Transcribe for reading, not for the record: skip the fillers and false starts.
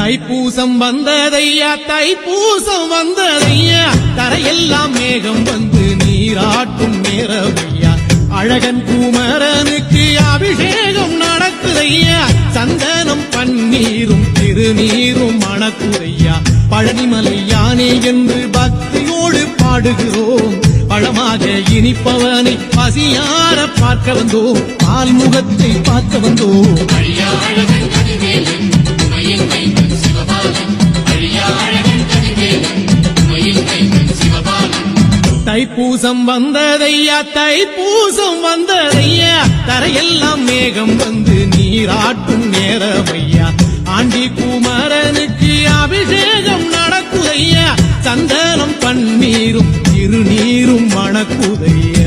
தைப்பூசம் வந்ததையா தைப்பூசம் வந்ததையா தரையெல்லாம் மேகம் வந்து நீராட்டும் நேரவையா அழகன் குமரனுக்கு அபிஷேகம் நடக்குதையா சந்தனம் பன்னீரும் திருநீரும் மணக்குதையா பழனிமலை யானே என்று பக்தியோடு பாடுகிறோம் பழமாக இனிப்பவனை பசியார பார்க்க வந்தோம் பால்முகத்தை பார்க்க வந்தோம் தைப்பூசம் வந்ததையா தைப்பூசம் வந்ததையா தரையெல்லாம் மேகம் வந்து நீராட்டும் நேரவையா ஆண்டி குமரனுக்கு அபிஷேகம் நடக்குதையா சந்தனம் பன்னீரும் திருநீரும் மணக்குதையா